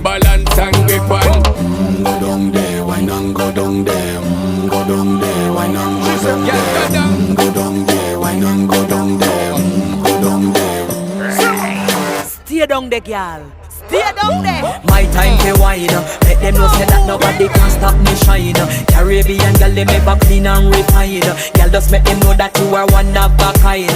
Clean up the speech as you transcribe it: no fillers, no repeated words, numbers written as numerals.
balance and grip on. Go down there, why not go down there? Go down there, why not go down there? Go down there, why not go down there? Go down there. Stay down there, girl. Stay down there. My time to wine. Let them know say that nobody can stop me shine. Caribbean girl, they make back clean and refine. Girl, just make them know that you are one of a kind.